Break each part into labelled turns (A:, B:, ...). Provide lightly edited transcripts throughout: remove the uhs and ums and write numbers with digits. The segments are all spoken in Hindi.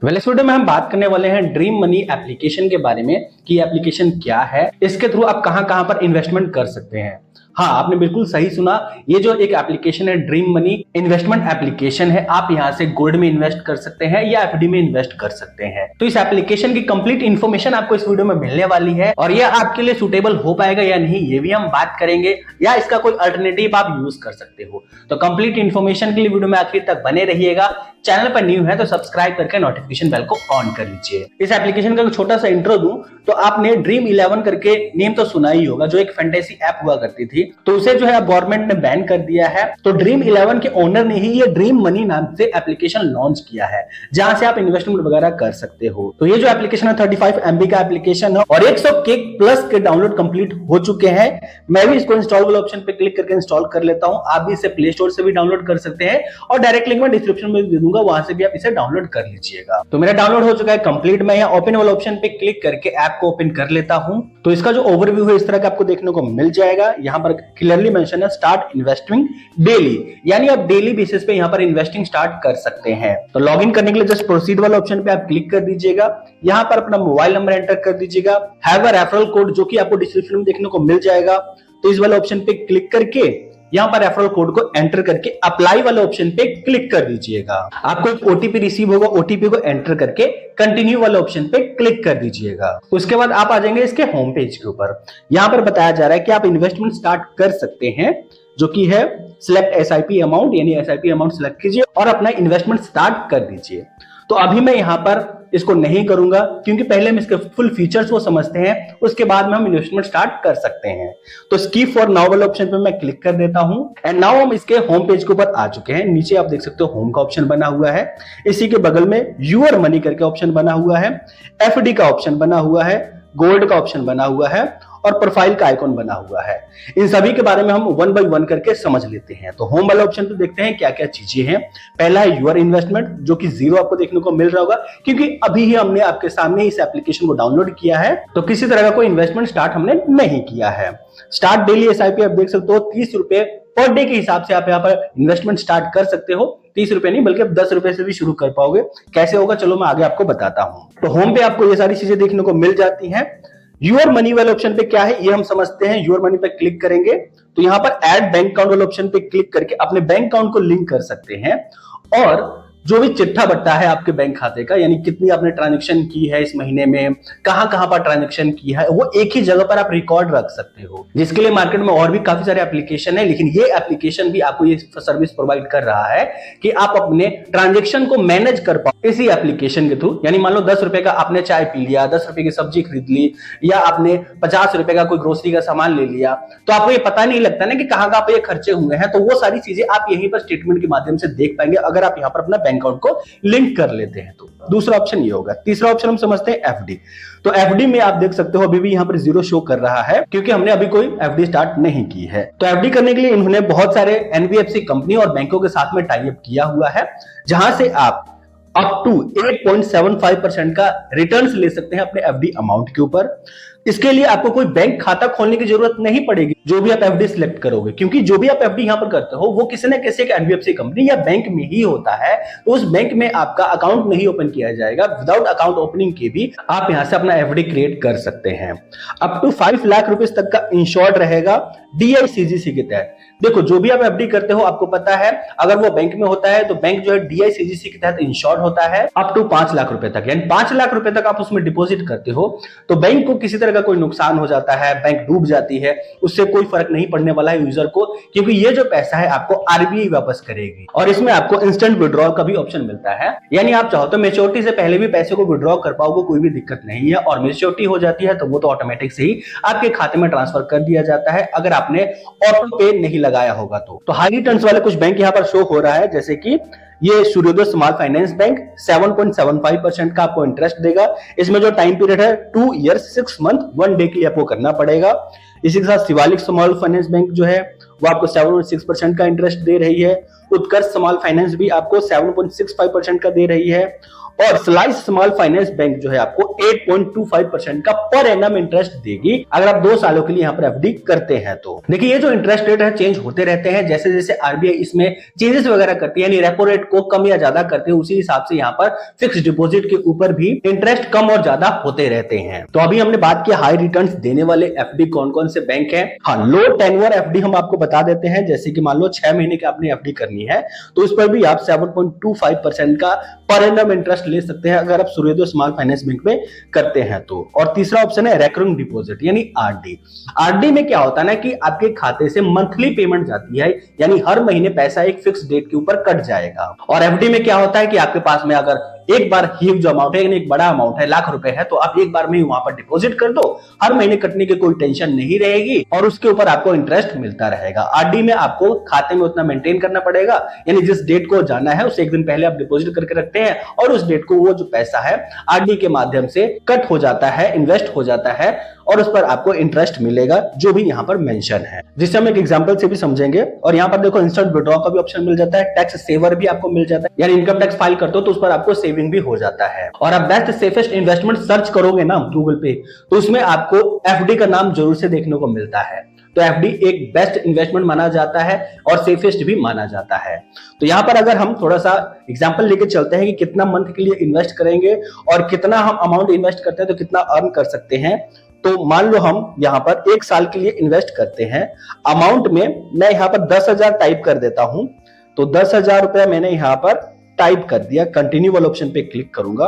A: इस वीडियो में हम बात करने वाले हैं ड्रीम मनी एप्लीकेशन के बारे में कि एप्लीकेशन क्या है, इसके थ्रू आप कहां कहां पर इन्वेस्टमेंट कर सकते हैं। हाँ, आपने बिल्कुल सही सुना। ये जो एक एप्लीकेशन है ड्रीम मनी इन्वेस्टमेंट एप्लीकेशन है। आप यहाँ से गोल्ड में इन्वेस्ट कर सकते हैं या एफडी में इन्वेस्ट कर सकते हैं। तो इस एप्लीकेशन की कंप्लीट इन्फॉर्मेशन आपको इस वीडियो में मिलने वाली है और ये आपके लिए सुटेबल हो पाएगा या नहीं ये भी हम बात करेंगे, या इसका कोई अल्टरनेटिव आप यूज कर सकते हो। तो कंप्लीट इन्फॉर्मेशन के लिए वीडियो में आखिर तक बने रहिएगा। चैनल पर न्यू है तो सब्सक्राइब करके नोटिफिकेशन बेल को ऑन कर लीजिए। इस एप्लीकेशन का छोटा सा इंट्रो दूं तो आपने ड्रीम 11 करके नेम तो सुना ही होगा, जो एक फैंटेसी ऐप हुआ करती थी, तो उसे जो है गवर्नमेंट ने बैन कर दिया है। तो ड्रीम 11 के ओनर ने ही ये ड्रीम मनी नाम से एप्लीकेशन लॉन्च किया है, जहां से आप इन्वेस्टमेंट वगैरह कर सकते हो। तो ये जो एप्लीकेशन है 35 MB का एप्लीकेशन है और 100K प्लस के डाउनलोड कंप्लीट हो चुके हैं। मैं भी इसको इंस्टॉल वाले ऑप्शन पे क्लिक करके इंस्टॉल कर लेता हूं। आप भी इसे प्ले स्टोर से भी डाउनलोड कर सकते हैं और डायरेक्ट लिंक मैं डिस्क्रिप्शन में दे दूंगा, वहां से भी आप इसे डाउनलोड कर लीजिएगा। तो मेरा डाउनलोड हो चुका है कंप्लीट। मैं यहाँ ओपन वाले ऑप्शन पे क्लिक करके ऐप को ओपन कर लेता हूं। तो इसका जो ओवरव्यू है इस तरह का आपको देखने को मिल जाएगा। यहाँ पर क्लियरली मेंशन है स्टार्ट इन्वेस्टिंग डेली, यानी आप डेली बेसिस पे यहाँ पर इन्वेस्टिंग स्टार्ट कर सकते हैं। तो लॉग इन करने के लिए जस्ट प्रोसीड वाले ऑप्शन पे आप क्लिक कर दीजिएगा। यहाँ पर अपना मोबाइल नंबर एंटर कर दीजिएगा। हैव अ रेफरल कोड जो कि आपको डिस्क्रिप्शन में देखने को मिल जाएगा। तो इस वाले ऑप्शन पे क्लिक करके यहाँ पर रेफरल कोड को एंटर करके अप्लाई वाले ऑप्शन पे क्लिक कर दीजिएगा। आपको एक ओटीपी रिसीव होगा, ओटीपी को एंटर करके कंटिन्यू वाले ऑप्शन पे क्लिक कर दीजिएगा। उसके बाद आप आ जाएंगे इसके होम पेज के ऊपर। यहाँ पर बताया जा रहा है कि आप इन्वेस्टमेंट स्टार्ट कर सकते हैं, जो कि है सिलेक्ट एसआईपी अमाउंट, यानी एसआईपी अमाउंट सिलेक्ट कीजिए और अपना इन्वेस्टमेंट स्टार्ट कर दीजिए। तो अभी मैं यहाँ पर इसको नहीं करूंगा क्योंकि पहले हम इसके फुल फीचर्स को समझते हैं, उसके बाद में हम इन्वेस्टमेंट स्टार्ट कर सकते हैं। तो स्किप फॉर नाउ वाले ऑप्शन पे मैं क्लिक कर देता हूं एंड नाउ हम इसके होम पेज के ऊपर आ चुके हैं। नीचे आप देख सकते हो होम का ऑप्शन बना हुआ है, इसी के बगल में यूर मनी करके ऑप्शन बना हुआ है, एफडी का ऑप्शन बना हुआ है, गोल्ड का ऑप्शन बना हुआ है और प्रोफाइल का आइकॉन बना हुआ है। इन सभी के बारे में हम वन बाय वन करके समझ लेते हैं। तो होम वाले ऑप्शन पे देखते हैं क्या क्या चीजें हैं। पहला है यूर इन्वेस्टमेंट, जो कि 0 आपको देखने को मिल रहा होगा क्योंकि अभी ही हमने आपके सामने इस एप्लीकेशन को डाउनलोड किया है, तो किसी तरह का कोई इन्वेस्टमेंट स्टार्ट हमने नहीं किया है। स्टार्ट डेली एसआईपी आप देख सकते हो 30 रुपए पर डे के हिसाब से आप यहाँ पर इन्वेस्टमेंट स्टार्ट कर सकते हो। 30 रुपए नहीं बल्कि आप 10 रुपए से भी शुरू कर पाओगे। कैसे होगा चलो मैं आगे आपको बताता हूँ। तो होम पे आपको ये सारी चीजें देखने को मिल जाती हैं। यूर मनी वाले ऑप्शन पे क्या है ये हम समझते हैं। यूर मनी पे क्लिक करेंगे तो यहाँ पर ऐड बैंक अकाउंट वाले ऑप्शन पे क्लिक करके अपने बैंक अकाउंट को लिंक कर सकते हैं और जो भी चिट्ठा बट्टा है आपके बैंक खाते का, यानी कितनी आपने ट्रांजैक्शन की है इस महीने में, कहां कहां पर ट्रांजैक्शन की है, वो एक ही जगह पर आप रिकॉर्ड रख सकते हो। जिसके लिए मार्केट में और भी काफी सारे एप्लीकेशन है, लेकिन ये एप्लीकेशन भी आपको ये सर्विस प्रोवाइड कर रहा है कि आप अपने ट्रांजेक्शन को मैनेज कर पाओ इसी एप्लीकेशन के थ्रू। यानी मान लो 10 रुपए का आपने चाय पी लिया, 10 रुपए की सब्जी खरीद ली, या आपने 50 रुपए का कोई ग्रोसरी का सामान ले लिया, तो आपको ये पता नहीं लगता ना कि कहां कहां पे ये खर्चे हुए हैं। तो वो सारी चीजें आप यहीं पर स्टेटमेंट के माध्यम से देख पाएंगे अगर आप यहाँ पर अपना बैंक अकाउंट को लिंक कर लेते हैं। तो दूसरा ऑप्शन ये होगा। तीसरा ऑप्शन हम समझते हैं एफडी। तो एफडी में आप देख सकते हो अभी भी यहाँ पर 0 शो कर रहा है क्योंकि हमने अभी कोई एफडी स्टार्ट नहीं की है। तो एफडी करने के लिए इन्होंने बहुत सारे एनबीएफसी कंपनी और बैंकों के साथ में टाई अप किया हुआ है, जहां से आप अप टू 8.75% का रिटर्न्स ले सकते हैं अपने एफडी अमाउंट के ऊपर। इसके लिए आपको कोई बैंक खाता खोलने की जरूरत नहीं पड़ेगी जो भी आप एफडी सिलेक्ट करोगे, क्योंकि जो भी आप एफडी यहां पर करते हो वो किसी न किसी एक एनबीएफसी कंपनी या बैंक में ही होता है। तो उस बैंक में आपका अकाउंट नहीं ओपन किया जाएगा। विदाउट अकाउंट ओपनिंग के भी आप यहां से अपना एफडी क्रिएट कर सकते हैं। अप टू 5 लाख रुपए तक का इंश्योर्ड रहेगा डीआईसीजीसी के तहत। देखो जो भी आप एफडी करते हो आपको पता है अगर वो बैंक में होता है तो बैंक जो है डीआईसीजीसी के तहत इंश्योर्ड होता है अप टू 5 लाख रुपए तक, यानी 5 लाख रुपए तक आप उसमें डिपॉजिट करते हो तो बैंक को किसी तरह का कोई नुकसान हो जाता है, बैंक डूब जाती है, उससे कोई फर्क नहीं पड़ने वाला है यूजर को, क्योंकि ये जो पैसा है आपको आरबीआई वापस करेगी। और इसमें आपको इंस्टेंट विड्रॉल का भी ऑप्शन मिलता है, यानी आप चाहो तो मैच्योरिटी से पहले भी पैसे को विड्रॉ कर पाओगे, कोई भी दिक्कत नहीं है। और मैच्योरिटी हो जाती है तो वो तो ऑटोमेटिक से ही आपके खाते में ट्रांसफर कर दिया जाता है अगर आपने ऑटो पे नहीं लगाया होगा। तो हाई रिटर्न्स वाले कुछ बैंक यहाँ पर शो हो रहा है, जैसे कि ये सूर्योदय स्मॉल फाइनेंस बैंक 7.75% का आपको इंटरेस्ट देगा। इसमें जो टाइम पीरियड है 2 ईयर 6 मंथ 1 डे के लिए आपको करना पड़ेगा। इसी के साथ शिवालिक स्मॉल फाइनेंस बैंक जो है वो आपको 7.6% का इंटरेस्ट दे रही है। उत्कर्ष स्मॉल फाइनेंस भी आपको 7.65% का दे रही है। और स्लाइस स्मॉल फाइनेंस बैंक जो है आपको 8.25% का पर एनम इंटरेस्ट देगी अगर आप 2 सालों के लिए यहाँ पर एफडी करते हैं। तो देखिए ये जो इंटरेस्ट रेट है चेंज होते रहते हैं, जैसे जैसे आरबीआई इसमें चेंजेस वगैरह करती है, यानी रेपो रेट को कम या ज्यादा करते हैं, उसी हिसाब से यहाँ पर फिक्स डिपॉजिट के ऊपर भी इंटरेस्ट कम और ज्यादा होते रहते हैं। तो अभी हमने बात की हाई रिटर्न्स देने वाले एफडी कौन कौन से बैंक हैं। हाँ, लो टेन्योर एफडी हम आपको बता देते हैं, जैसे कि मान लो 6 महीने की आपने एफडी करनी है तो उस पर भी आप 7.25% का पर एनम इंटरेस्ट ले सकते हैं अगर आप सूर्योदय स्मॉल फाइनेंस बैंक में करते हैं तो। और तीसरा ऑप्शन है रेकरिंग डिपॉजिट यानी आरडी। आरडी में क्या होता है ना कि आपके खाते से मंथली पेमेंट जाती है, यानी हर महीने पैसा एक फिक्स डेट के ऊपर कट जाएगा। और एफडी में क्या होता है कि आपके पास में अगर एक बार ह्यूज अमाउंट है, यानी एक बड़ा अमाउंट है, लाख रुपए है, तो आप एक बार में ही वहां पर डिपॉजिट कर दो, हर महीने कटने की कोई टेंशन नहीं रहेगी और उसके ऊपर आपको इंटरेस्ट मिलता रहेगा। आरडी में आपको खाते में उतना मेंटेन करना पड़ेगा, यानी जिस डेट को जाना है उससे एक दिन पहले आप डिपॉजिट करके रखते हैं और उस डेट को वो जो पैसा है आरडी के माध्यम से कट हो जाता है, इन्वेस्ट हो जाता है और उस पर आपको इंटरेस्ट मिलेगा जो भी यहाँ पर मेंशन है, जिससे हम एक एग्जांपल से भी समझेंगे। और यहाँ पर देखो इंस्टेंट विड्रॉ का भी ऑप्शन मिल जाता है, टैक्स सेवर भी आपको मिल जाता है, यानी इनकम टैक्स फाइल करते हो तो उस पर आपको सेविंग भी हो जाता है। और आप बेस्ट सेफेस्ट इन्वेस्टमेंट सर्च करोगे ना गूगल पे तो उसमें आपको एफडी का नाम जरूर से देखने को मिलता है। तो एफडी एक बेस्ट इन्वेस्टमेंट माना जाता है और सेफेस्ट भी माना जाता है। तो यहाँ पर अगर हम थोड़ा सा एग्जांपल लेके चलते हैं कि कितना मंथ के लिए इन्वेस्ट करेंगे और कितना हम अमाउंट इन्वेस्ट करते हैं तो कितना अर्न कर सकते हैं। तो मान लो हम यहाँ पर 1 साल के लिए इन्वेस्ट करते हैं, अमाउंट में मैं यहाँ पर 10,000 टाइप कर देता हूं। तो 10,000 रुपया मैंने यहाँ पर टाइप कर दिया, कंटिन्यू वाले ऑप्शन पे क्लिक करूंगा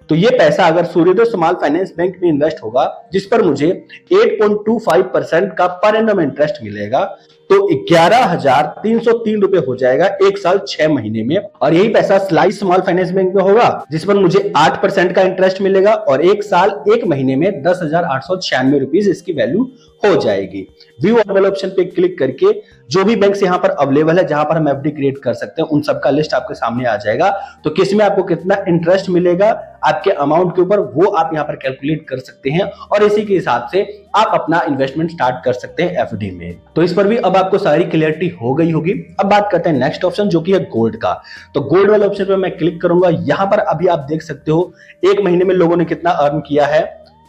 A: तो ये पैसा अगर सूर्योदय स्मॉल फाइनेंस बैंक में इन्वेस्ट होगा जिस पर मुझे 8.25% का पर एनम इंटरेस्ट मिलेगा तो 11,303 रुपए हो जाएगा 1 साल 6 महीने में। और यही पैसा स्लाइस स्मॉल फाइनेंस बैंक में होगा जिस पर मुझे 8% का इंटरेस्ट मिलेगा और 1 साल 1 महीने में 10,896 रुपीज इसकी वैल्यू हो जाएगी। व्यू ऑल ऑप्शन पे क्लिक करके जो भी बैंक यहाँ पर अवेलेबल है जहां पर हम एफडी क्रिएट कर सकते हैं उन सबका लिस्ट आपके सामने आ जाएगा। तो किस में आपको कितना इंटरेस्ट मिलेगा आपके अमाउंट के ऊपर वो आप यहाँ पर कैलकुलेट कर सकते हैं और इसी के हिसाब से आप अपना इन्वेस्टमेंट स्टार्ट कर सकते हैं एफडी में। तो इस पर भी अब आपको सारी क्लियरिटी हो गई होगी। अब बात करते हैं नेक्स्ट ऑप्शन जो कि है गोल्ड का। तो गोल्ड वाले ऑप्शन पर मैं क्लिक करूंगा, यहाँ पर अभी आप देख सकते हो 1 महीने में लोगों ने कितना अर्न किया है,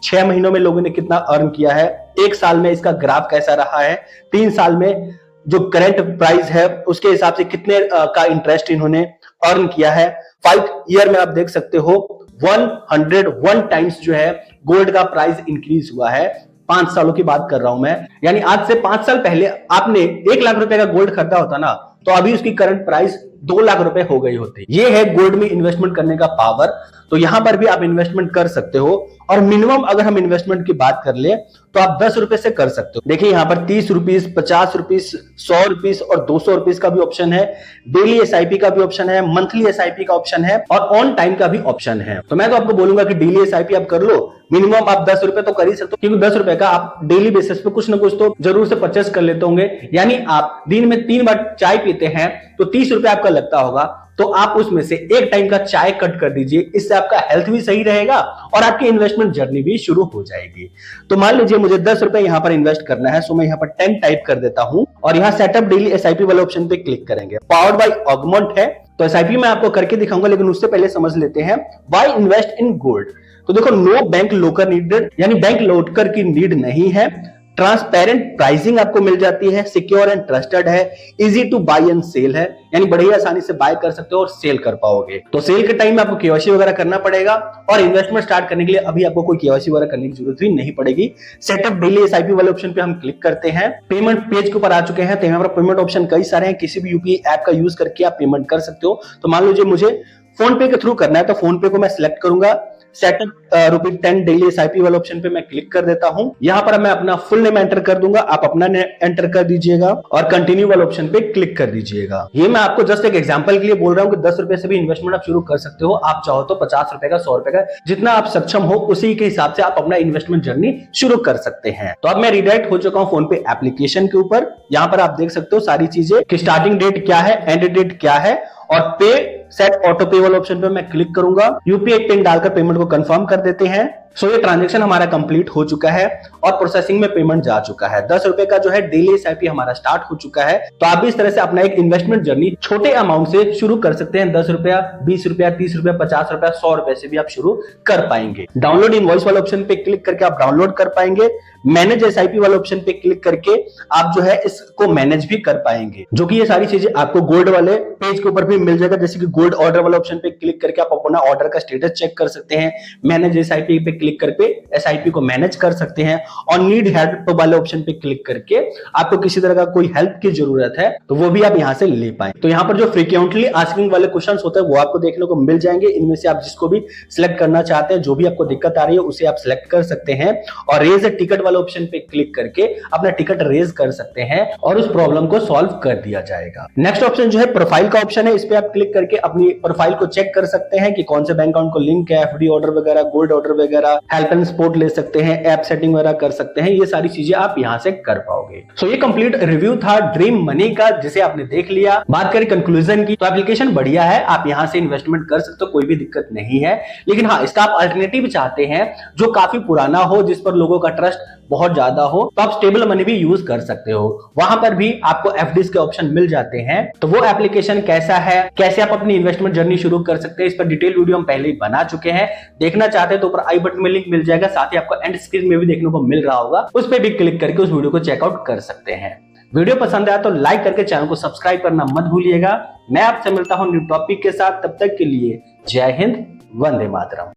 A: 6 महीनों में लोगों ने कितना अर्न किया है, 1 साल में इसका ग्राफ कैसा रहा है, 3 साल में जो करंट प्राइस है उसके हिसाब से कितने का इंटरेस्ट इन्होंने अर्न किया है। 5 ईयर में आप देख सकते हो 101 टाइम्स जो है गोल्ड का प्राइस इंक्रीज हुआ है। 5 सालों की बात कर रहा हूं मैं, यानी आज से 5 साल पहले आपने 1 लाख रुपए का गोल्ड खरीदा होता ना तो अभी उसकी करंट प्राइस 2 लाख रुपए हो गई होती। ये है गोल्ड में इन्वेस्टमेंट करने का पावर। तो यहां पर भी आप इन्वेस्टमेंट कर सकते हो और मिनिमम अगर हम इन्वेस्टमेंट की बात कर ले तो आप 10 रुपए से कर सकते हो। देखिए यहाँ पर 30 रुपीज, 50 रुपीज, 100 रुपीज और 200 रुपीज का भी ऑप्शन है, डेली एसआईपी का भी ऑप्शन है, मंथली एसआईपी का ऑप्शन है और ऑन टाइम का भी ऑप्शन है। तो मैं तो आपको बोलूंगा कि डेली एसआईपी आप कर लो, मिनिमम आप 10 रुपए तो कर ही सकते हो क्योंकि 10 रुपए का आप डेली बेसिस पे कुछ ना कुछ तो जरूर से परचेस कर लेते होंगे। यानी आप दिन में 3 बार चाय पीते हैं तो 30 रुपए आपका लगता होगा, तो आप उसमें से एक टाइम का चाय कट कर दीजिए, इससे आपका हेल्थ भी सही रहेगा और आपकी इन्वेस्टमेंट जर्नी भी शुरू हो जाएगी। तो मान लीजिए मुझे 10 रुपए यहां पर इन्वेस्ट करना है, सो मैं यहां पर 10 टाइप कर देता हूं और यहां सेटअप डेली एसआईपी वाले ऑप्शन पे क्लिक करेंगे। पावर्ड बाय ऑगमेंट है तो एसआईपी मैं आपको करके दिखाऊंगा, लेकिन उससे पहले समझ लेते हैं व्हाई इन्वेस्ट इन गोल्ड। तो देखो नो बैंक लोकर नीडेड, यानी बैंक लोकर की नीड नहीं है, ट्रांसपेरेंट प्राइसिंग आपको मिल जाती है, सिक्योर एंड ट्रस्टेड है, easy to buy and sell है, यानी बड़ी आसानी से बाय कर सकते हो और सेल कर पाओगे। तो सेल के टाइम में आपको केवाईसी वगैरह करना पड़ेगा और इन्वेस्टमेंट स्टार्ट करने के लिए अभी आपको कोई केवाईसी वगैरह करने की जरूरत भी नहीं पड़ेगी। सेटअप डेली एसआईपी वाले ऑप्शन पे हम क्लिक करते हैं, पेमेंट पेज के ऊपर आ चुके हैं। तो यहाँ पर पेमेंट ऑप्शन कई सारे हैं, किसी भी यूपीआई ऐप का यूज करके आप पेमेंट कर सकते हो। तो मान लीजिए मुझे फोन पे के थ्रू करना है तो फोन पे को मैं सिलेक्ट करूंगा, सेटअप ₹10 डेली एसआईपी वाले ऑप्शन पे मैं क्लिक कर देता हूं। यहां पर मैं अपना फुल नेम एंटर कर दूंगा, आप अपना एंटर कर दीजिएगा और कंटिन्यू वाले ऑप्शन पे क्लिक कर दीजिएगा। ये मैं आपको जस्ट एक एग्जांपल के लिए बोल रहा हूं कि 10 रुपए से भी इन्वेस्टमेंट आप शुरू कर सकते हो। आप चाहो तो 50 रुपए का, 100 रुपए का, जितना आप सक्षम हो उसी के हिसाब से आप अपना इन्वेस्टमेंट जर्नी शुरू कर सकते हैं। तो अब मैं रिडायरेक्ट हो चुका हूं फोन पे एप्लीकेशन के ऊपर। यहां पर आप देख सकते हो सारी चीजें कि स्टार्टिंग डेट क्या है, एंड डेट क्या है और पे सेट ऑटो पे वाले ऑप्शन पे मैं क्लिक करूंगा। यूपीआई पिन डालकर पेमेंट को कंफर्म कर देते हैं। सो ये ट्रांजेक्शन हमारा कंप्लीट हो चुका है और प्रोसेसिंग में पेमेंट जा चुका है। 10 रुपए का जो है डेली एसआईपी हमारा स्टार्ट हो चुका है। तो आप भी इस तरह से अपना एक इन्वेस्टमेंट जर्नी छोटे अमाउंट से शुरू कर सकते हैं। 10 रुपया, 20 रुपया, 30 रुपया, 50 रुपया, 100 रुपए से भी आप शुरू कर पाएंगे। डाउनलोड इनवॉइस वाले ऑप्शन पे क्लिक करके आप डाउनलोड कर पाएंगे। मैनेज एसआईपी वाले ऑप्शन पे क्लिक करके आप जो है इसको मैनेज भी कर पाएंगे, जो कि ये सारी चीजें आपको गोल्ड वाले पेज के ऊपर भी मिल जाएगा। जैसे कि गोल्ड ऑर्डर वाले ऑप्शन पे क्लिक करके आप अपना ऑर्डर का स्टेटस चेक कर सकते हैं। मैनेज एसआईपी पे क्लिक करके एसआईपी को मैनेज कर सकते हैं। और नीड हेल्प वाले ऑप्शन पे क्लिक करके आपको किसी तरह का कोई हेल्प की जरूरत है तो वो भी आप यहां से ले पाए। तो यहां पर जो फ्रीक्वेंटली आस्किंग वाले क्वेश्चंस होते हैं वो आपको देखने को मिल जाएंगे। इनमें से आप जिसको भी सिलेक्ट करना चाहते हैं, जो भी आपको दिक्कत आ रही है उसे आप सिलेक्ट कर सकते हैं और रेज टिकट वाले ऑप्शन पे क्लिक करके अपना टिकट रेज कर सकते हैं और उस प्रॉब्लम को सॉल्व कर दिया जाएगा। नेक्स्ट ऑप्शन जो है प्रोफाइल का ऑप्शन है। इस पे आप क्लिक करके अपनी प्रोफाइल को चेक कर सकते हैं कि कौन से बैंक अकाउंट को लिंक है, एफडी ऑर्डर वगैरह, गोल्ड ऑर्डर वगैरह, हेल्प एंड सपोर्ट ले सकते हैं, ऐप सेटिंग वगैरह कर सकते हैं। ये सारी चीजें आप यहां से कर पाओगे। सो ये कंप्लीट रिव्यू था ड्रीम मनी का, जिसे आपने देख लिया। बात करें कंक्लूजन की, तो एप्लीकेशन बढ़िया है, आप यहां से इन्वेस्टमेंट कर सकते हो, कोई भी दिक्कत नहीं है। लेकिन हाँ, इसका आप अल्टरनेटिव चाहते हैं जो काफी पुराना हो, जिस पर लोगों का ट्रस्ट बहुत ज्यादा हो, तो आप स्टेबल मनी भी यूज कर सकते हो। वहां पर भी आपको एफडीज के ऑप्शन मिल जाते हैं। तो वो एप्लीकेशन कैसा है, कैसे आप अपनी इन्वेस्टमेंट जर्नी शुरू कर सकते हैं, इस पर डिटेल वीडियो हम पहले ही बना चुके हैं। देखना चाहते हैं तो ऊपर आई बटन में लिंक मिल जाएगा, साथ ही आपको एंड स्क्रीन में भी देखने को मिल रहा होगा, उस पर भी क्लिक करके उस वीडियो को चेकआउट कर सकते हैं। वीडियो पसंद आया तो लाइक करके चैनल को सब्सक्राइब करना मत भूलिएगा। मैं आपसे मिलता हूं न्यू टॉपिक के साथ, तब तक के लिए जय हिंद, वंदे मातरम।